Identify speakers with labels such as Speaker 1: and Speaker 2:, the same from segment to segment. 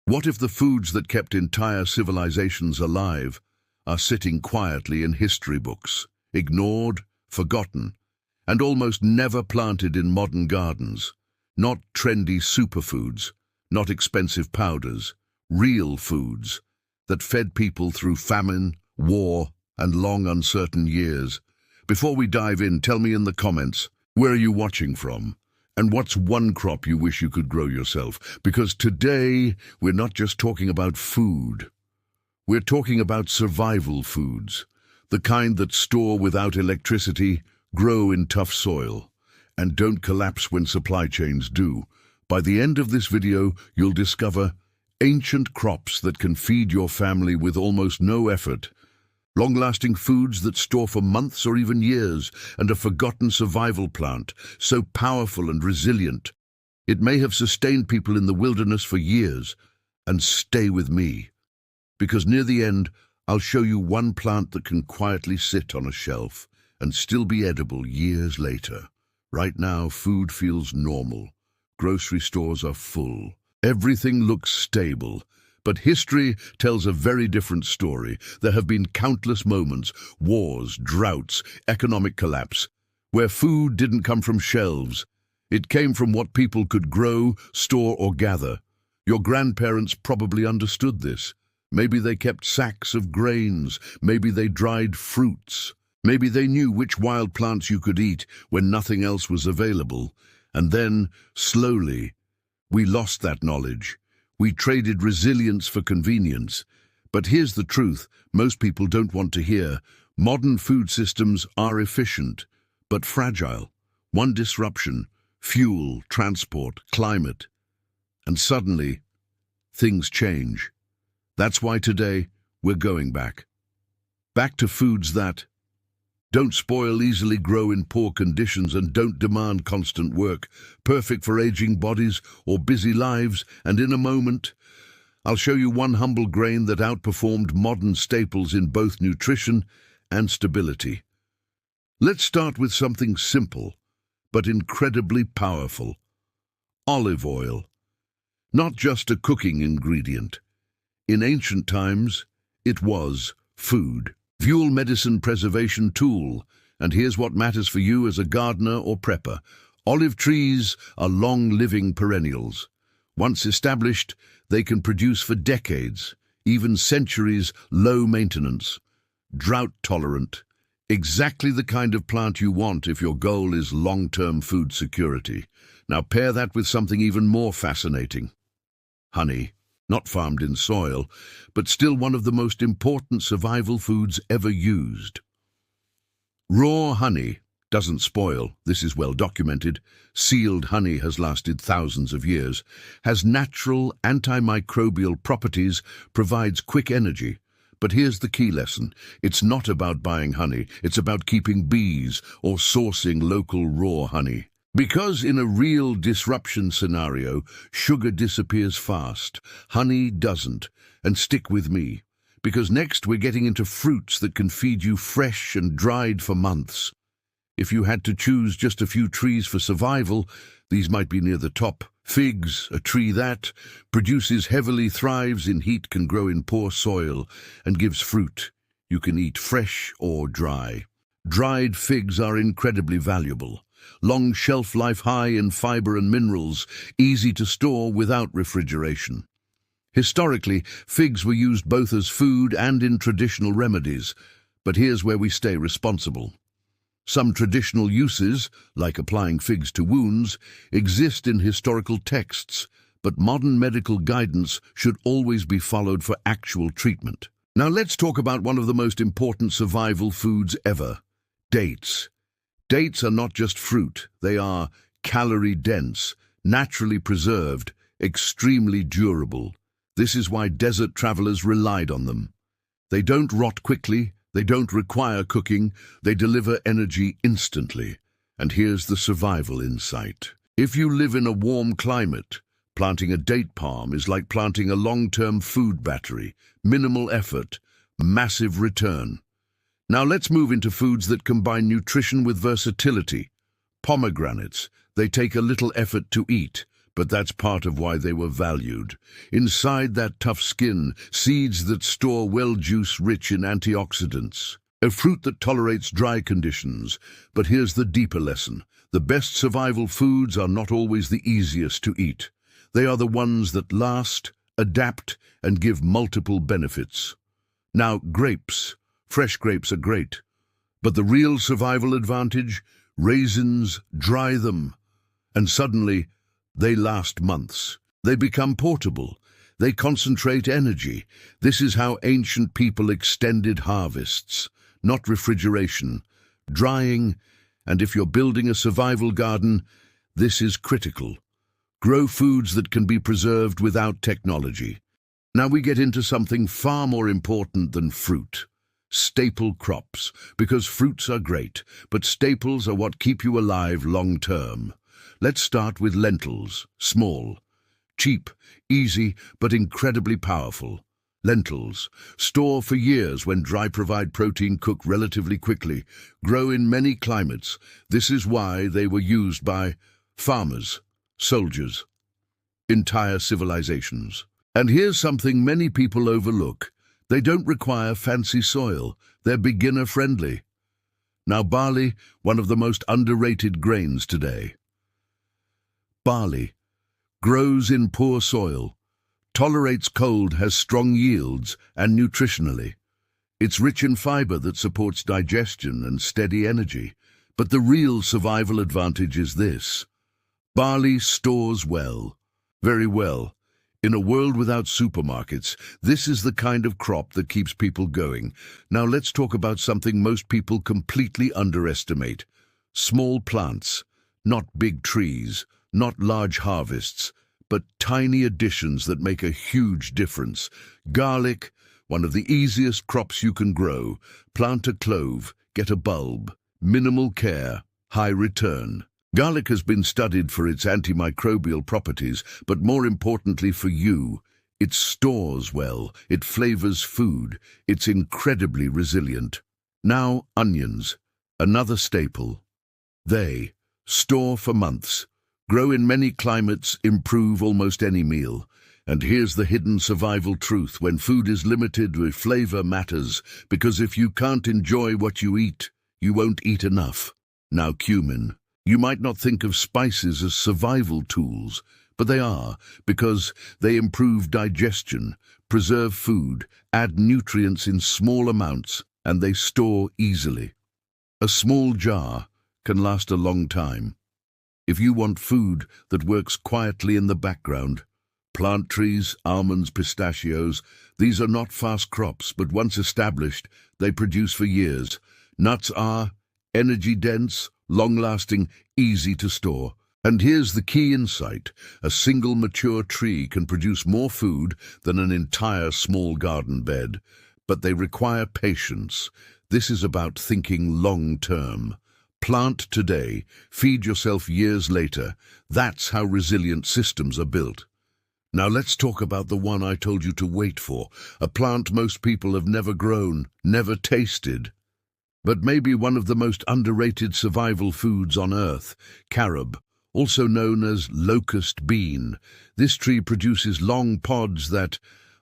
Speaker 1: What if the foods that kept entire civilizations alive are sitting quietly in history books, ignored, forgotten, and almost never planted in modern gardens? Not trendy superfoods, not expensive powders, real foods that fed people through famine, war, and long uncertain years. Before we dive in, tell me in the comments, where are you watching from? And what's one crop you wish you could grow yourself? Because today, we're not just talking about food. We're talking about survival foods, the kind that store without electricity, grow in tough soil, and don't collapse when supply chains do. By the end of this video, you'll discover ancient crops that can feed your family with almost no effort, long-lasting foods that store for months or even years, and a forgotten survival plant, so powerful and resilient. It may have sustained people in the wilderness for years. And stay with me, because near the end, I'll show you one plant that can quietly sit on a shelf and still be edible years later. Right now, food feels normal. Grocery stores are full. Everything looks stable. But history tells a very different story. There have been countless moments, wars, droughts, economic collapse, where food didn't come from shelves. It came from what people could grow, store, or gather. Your grandparents probably understood this. Maybe they kept sacks of grains. Maybe they dried fruits. Maybe they knew which wild plants you could eat when nothing else was available. And then, slowly, we lost that knowledge. We traded resilience for convenience. But here's the truth most people don't want to hear. Modern food systems are efficient, but fragile. One disruption, fuel, transport, climate, and suddenly, things change. That's why today, we're going back. Back to foods that don't spoil easily, grow in poor conditions, and don't demand constant work, perfect for aging bodies or busy lives. And in a moment, I'll show you one humble grain that outperformed modern staples in both nutrition and stability. Let's start with something simple, but incredibly powerful. Olive oil. Not just a cooking ingredient. In ancient times, it was food. Fuel, medicine, preservation tool. And here's what matters for you as a gardener or prepper. Olive trees are long-living perennials. Once established, they can produce for decades, even centuries, low maintenance, drought-tolerant. Exactly the kind of plant you want if your goal is long-term food security. Now pair that with something even more fascinating. Honey. Not farmed in soil, but still one of the most important survival foods ever used. Raw honey doesn't spoil. This is well documented. Sealed honey has lasted thousands of years, has natural antimicrobial properties, provides quick energy. But here's the key lesson. It's not about buying honey. It's about keeping bees or sourcing local raw honey. Because in a real disruption scenario, sugar disappears fast, honey doesn't. And stick with me, because next we're getting into fruits that can feed you fresh and dried for months. If you had to choose just a few trees for survival, these might be near the top. Figs, a tree that produces heavily, thrives in heat, can grow in poor soil, and gives fruit you can eat fresh or dry. Dried figs are incredibly valuable. Long shelf life, high in fiber and minerals, easy to store without refrigeration. Historically, figs were used both as food and in traditional remedies, but here's where we stay responsible. Some traditional uses, like applying figs to wounds, exist in historical texts, but modern medical guidance should always be followed for actual treatment. Now let's talk about one of the most important survival foods ever, dates. Dates are not just fruit, they are calorie-dense, naturally preserved, extremely durable. This is why desert travelers relied on them. They don't rot quickly, they don't require cooking, they deliver energy instantly. And here's the survival insight. If you live in a warm climate, planting a date palm is like planting a long-term food battery. Minimal effort, massive return. Now let's move into foods that combine nutrition with versatility. Pomegranates. They take a little effort to eat, But that's part of why they were valued. Inside that tough skin, seeds that store well juice rich in antioxidants. A fruit that tolerates dry conditions. But here's the deeper lesson. The best survival foods are not always the easiest to eat. They are the ones that last, adapt, and give multiple benefits. Now, grapes. Fresh grapes are great. But the real survival advantage? Raisins, dry them. And suddenly, they last months. They become portable. They concentrate energy. This is how ancient people extended harvests. Not refrigeration, drying, and if you're building a survival garden, this is critical. Grow foods that can be preserved without technology. Now we get into something far more important than fruit. Staple crops, because fruits are great, but staples are what keep you alive long term. Let's start with lentils, small, cheap, easy, but incredibly powerful. Lentils, store for years when dry, provide protein, cook relatively quickly, grow in many climates. This is why they were used by farmers, soldiers, entire civilizations. And here's something many people overlook. They don't require fancy soil. They're beginner-friendly. Now barley, one of the most underrated grains today. Barley grows in poor soil, tolerates cold, has strong yields, and nutritionally. It's rich in fiber that supports digestion and steady energy. But the real survival advantage is this. Barley stores well, very well. In a world without supermarkets, this is the kind of crop that keeps people going. Now let's talk about something most people completely underestimate. Small plants, not big trees, not large harvests, but tiny additions that make a huge difference. Garlic, one of the easiest crops you can grow. Plant a clove, get a bulb. Minimal care, high return. Garlic has been studied for its antimicrobial properties, but more importantly for you, it stores well, it flavors food, it's incredibly resilient. Now, onions, another staple. They store for months, grow in many climates, improve almost any meal. And here's the hidden survival truth. When food is limited, flavor matters, because if you can't enjoy what you eat, you won't eat enough. Now, cumin. You might not think of spices as survival tools, but they are, because they improve digestion, preserve food, add nutrients in small amounts, and they store easily. A small jar can last a long time. If you want food that works quietly in the background, plant trees, almonds, pistachios, these are not fast crops, but once established, they produce for years. Nuts are energy-dense, long-lasting, easy to store. And here's the key insight. A single mature tree can produce more food than an entire small garden bed, but they require patience. This is about thinking long-term. Plant today, feed yourself years later. That's how resilient systems are built. Now let's talk about the one I told you to wait for, a plant most people have never grown, never tasted. But maybe one of the most underrated survival foods on Earth, carob, also known as locust bean. This tree produces long pods that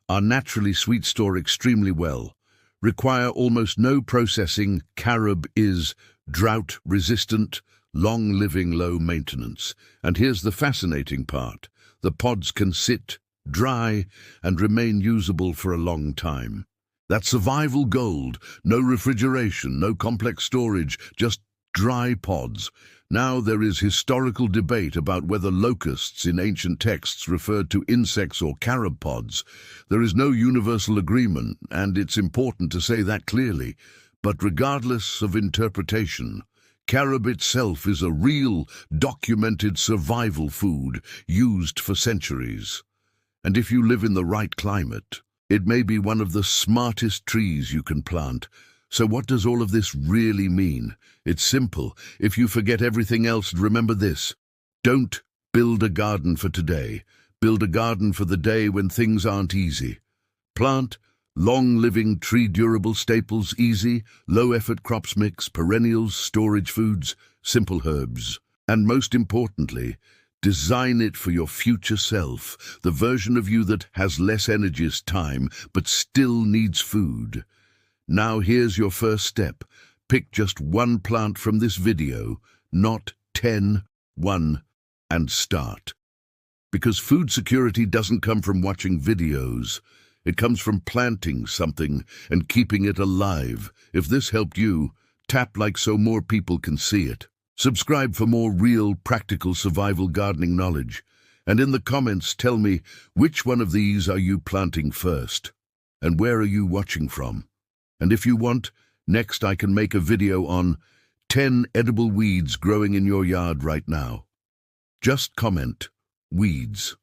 Speaker 1: are naturally sweet, store extremely well, require almost no processing. Carob is drought-resistant, long-living, low maintenance. And here's the fascinating part. The pods can sit, dry, and remain usable for a long time. That's survival gold. No refrigeration, no complex storage, just dry pods. Now there is historical debate about whether locusts in ancient texts referred to insects or carob pods. There is no universal agreement, and it's important to say that clearly. But regardless of interpretation, carob itself is a real, documented survival food used for centuries. And if you live in the right climate, it may be one of the smartest trees you can plant. So what does all of this really mean? It's simple. If you forget everything else, remember this. Don't build a garden for today. Build a garden for the day when things aren't easy. Plant long-living, tree-durable staples, easy, low-effort crops, mix, perennials, storage foods, simple herbs. And most importantly, Design it for your future self, the version of you that has less energy as time, but still needs food. Now here's your first step. Pick just one plant from this video, not 10, and start. Because food security doesn't come from watching videos. It comes from planting something and keeping it alive. If this helped you, tap like so more people can see it. Subscribe for more real, practical survival gardening knowledge. And in the comments, tell me, which one of these are you planting first? And where are you watching from? And if you want, next I can make a video on 10 edible weeds growing in your yard right now. Just comment, weeds.